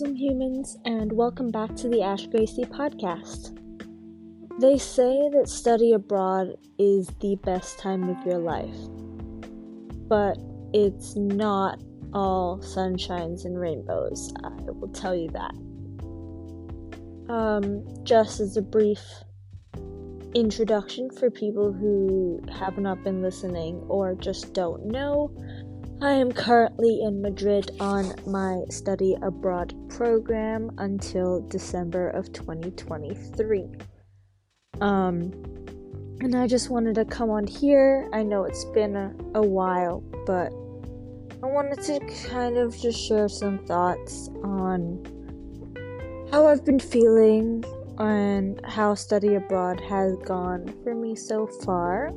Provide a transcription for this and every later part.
awesome humans, and welcome back to the Ash Gracie podcast. They say that study abroad is the best time of your life, but it's not all sunshines and rainbows, I will tell you that. Just as a brief introduction for people who have not been listening or just don't know, I am currently in Madrid on my study abroad program until December of 2023. And I just wanted to come on here. I know it's been a while, but I wanted to kind of just share some thoughts on how I've been feeling and how study abroad has gone for me so far.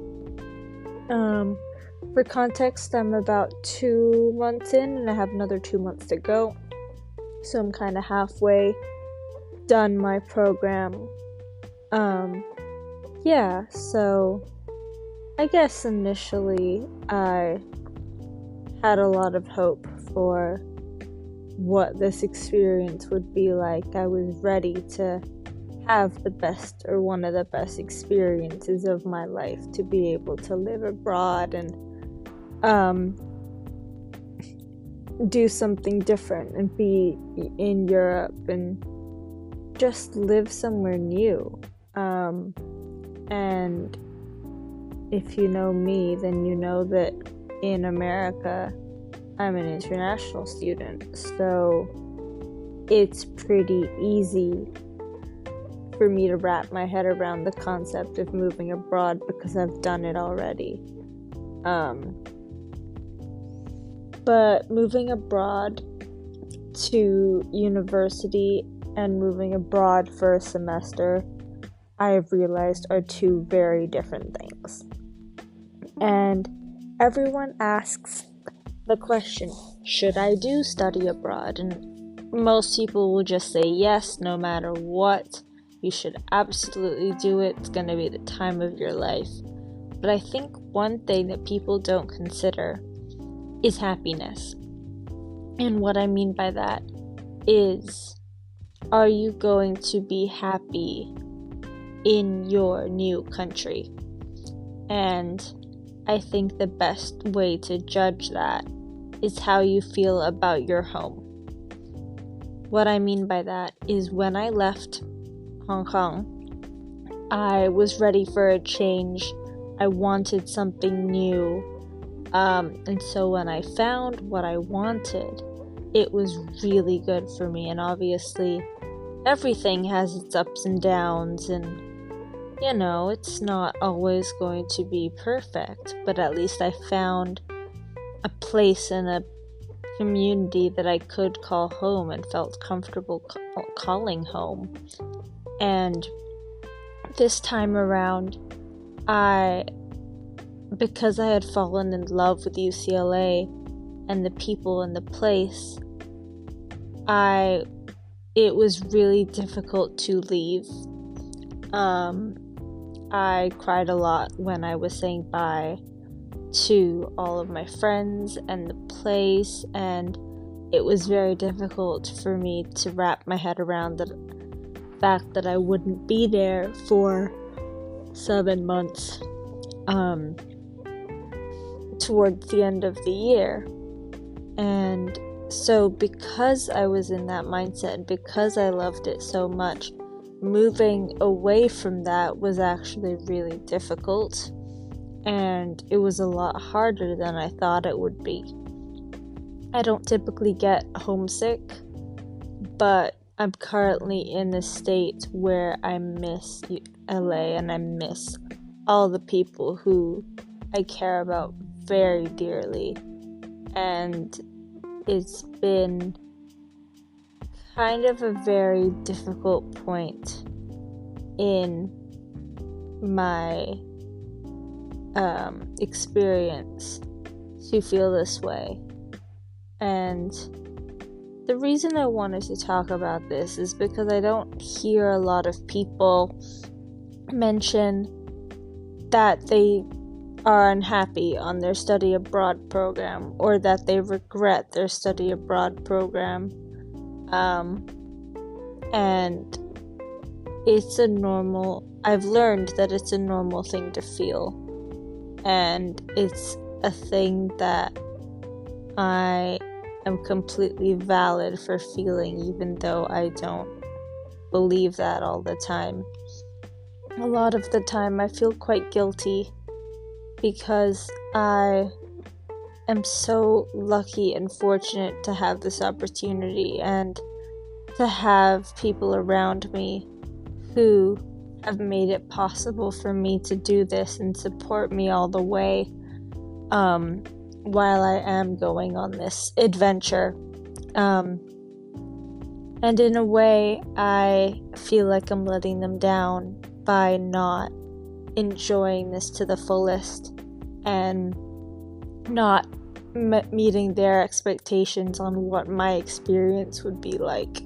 For context, I'm about 2 months in and I have another 2 months to go. So I'm kind of halfway done my program. So I guess initially I had a lot of hope for what this experience would be like. I was ready to have the best or one of the best experiences of my life, to be able to live abroad and do something different and be in Europe and just live somewhere new. And if you know me, then you know that in America, I'm an international student, so it's pretty easy for me to wrap my head around the concept of moving abroad because I've done it already. But moving abroad to university and moving abroad for a semester, I have realized are two very different things. And everyone asks the question, should I do study abroad? And most people will just say yes, no matter what. You should absolutely do it. It's going to be the time of your life. But I think one thing that people don't consider is happiness. And what I mean by that is, are you going to be happy in your new country? And I think the best way to judge that is how you feel about your home. What I mean by that is, when I left Hong Kong, I was ready for a change. I wanted something new. And so when I found what I wanted, it was really good for me. And obviously, everything has its ups and downs, and it's not always going to be perfect, but at least I found a place in a community that I could call home and felt comfortable calling home. And this time around, because I had fallen in love with UCLA and the people and the place, it was really difficult to leave. I cried a lot when I was saying bye to all of my friends and the place, and it was very difficult for me to wrap my head around the fact that I wouldn't be there for 7 months towards the end of the year. And so because I was in that mindset and because I loved it so much, moving away from that was actually really difficult, and it was a lot harder than I thought it would be. I don't typically get homesick, but I'm currently in a state where I miss LA and I miss all the people who I care about very dearly, and it's been kind of a very difficult point in my experience to feel this way. And the reason I wanted to talk about this is because I don't hear a lot of people mention that they are unhappy on their study abroad program, or that they regret their study abroad program. And I've learned that it's a normal thing to feel, and it's a thing that I am completely valid for feeling, even though I don't believe that all the time. A lot of the time I feel quite guilty because I am so lucky and fortunate to have this opportunity and to have people around me who have made it possible for me to do this and support me all the way while I am going on this adventure. And in a way, I feel like I'm letting them down by not enjoying this to the fullest and not meeting their expectations on what my experience would be like.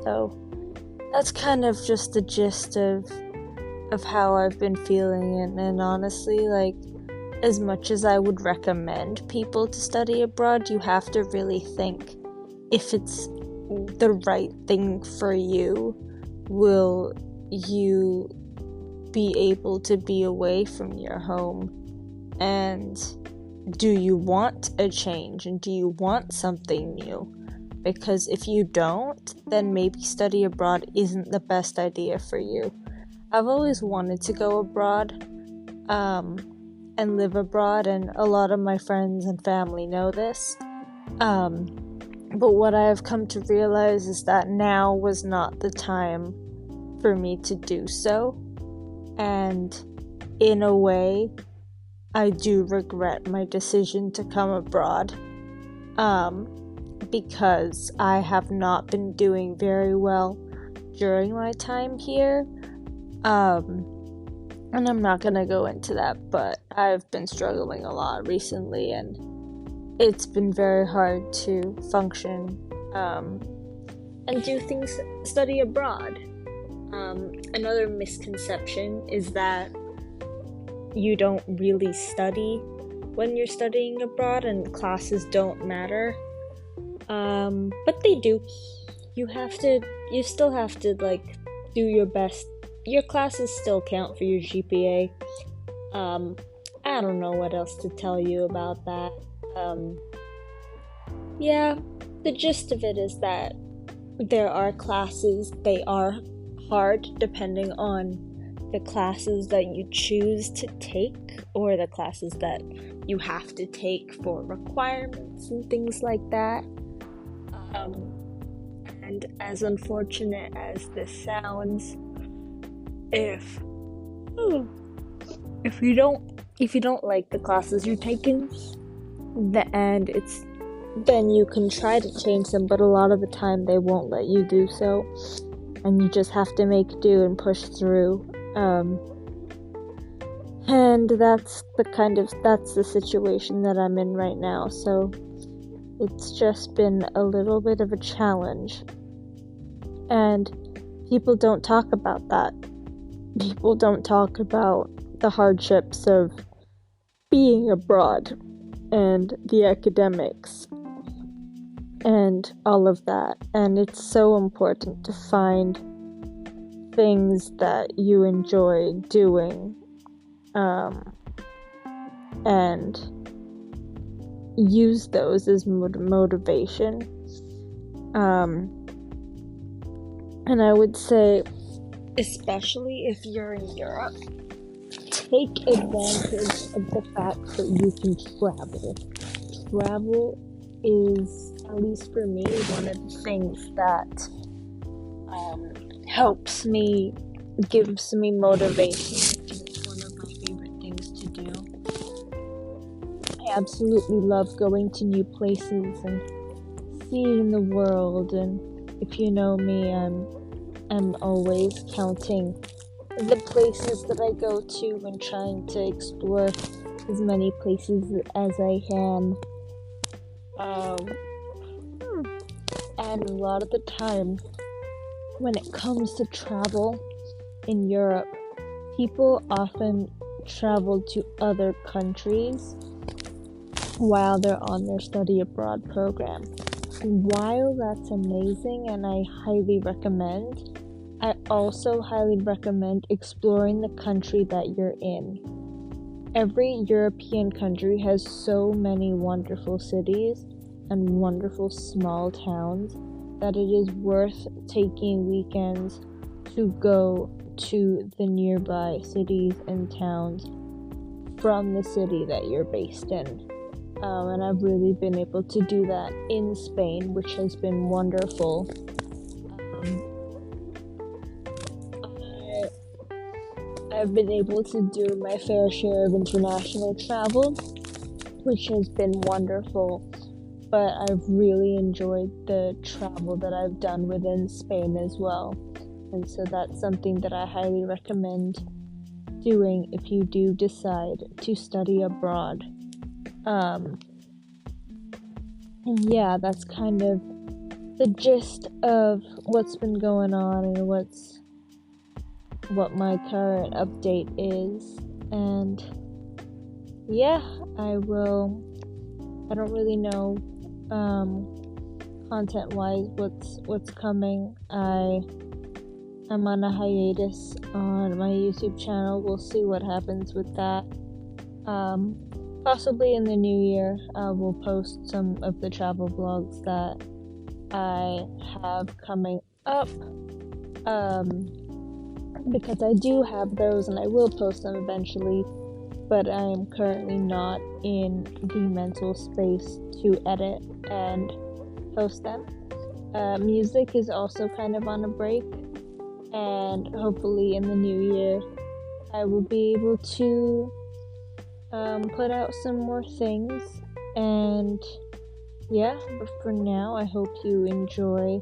So that's kind of just the gist of how I've been feeling, and honestly, like, as much as I would recommend people to study abroad, you have to really think if it's the right thing for you. Will you be able to be away from your home? And do you want a change? And do you want something new? Because if you don't, then maybe study abroad isn't the best idea for you. I've always wanted to go abroad and live abroad, and a lot of my friends and family know this. But what I have come to realize is that now was not the time for me to do so. And in a way, I do regret my decision to come abroad. Because I have not been doing very well during my time here. And I'm not gonna go into that, but I've been struggling a lot recently, and it's been very hard to function and do things, study abroad. Another misconception is that you don't really study when you're studying abroad and classes don't matter. But they do. You still have to, like, do your best. Your classes still count for your GPA. I don't know what else to tell you about that. Yeah, the gist of it is that there are classes, they are hard depending on the classes that you choose to take, or the classes that you have to take for requirements and things like that. And as unfortunate as this sounds, if you don't like the classes you're taking, then you can try to change them, but a lot of the time they won't let you do so, and you just have to make do and push through. And that's the situation that I'm in right now. So it's just been a little bit of a challenge. And people don't talk about that. People don't talk about the hardships of being abroad and the academics and all of that. And it's so important to find things that you enjoy doing, and use those as motivation. And I would say, especially if you're in Europe, take advantage of the fact that you can travel. Travel is, at least for me, one of the things that helps me, gives me motivation. It's one of my favorite things to do. I absolutely love going to new places and seeing the world, and if you know me, I'm always counting the places that I go to and trying to explore as many places as I can. And a lot of the time, when it comes to travel in Europe, people often travel to other countries while they're on their study abroad program. while that's amazing and I highly recommend, I also highly recommend exploring the country that you're in. Every European country has so many wonderful cities and wonderful small towns that it is worth taking weekends to go to the nearby cities and towns from the city that you're based in. And I've really been able to do that in Spain, which has been wonderful. I've been able to do my fair share of international travel, which has been wonderful, but I've really enjoyed the travel that I've done within Spain as well. And so that's something that I highly recommend doing if you do decide to study abroad. And yeah, that's kind of the gist of what's been going on and what my current update is. And yeah, I don't really know content wise what's coming. I'm on a hiatus on my YouTube channel. We'll see what happens with that. Possibly in the new year, we'll post some of the travel vlogs that I have coming up. Because I do have those and I will post them eventually, but I am currently not in the mental space to edit and post them. Music is also kind of on a break, and hopefully in the new year I will be able to put out some more things. And yeah, but for now I hope you enjoy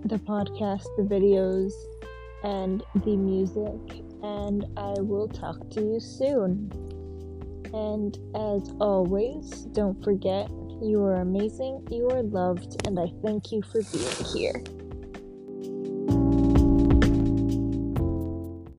the podcast, the videos, and the music, and I will talk to you soon. And as always, don't forget, you are amazing, you are loved, and I thank you for being here.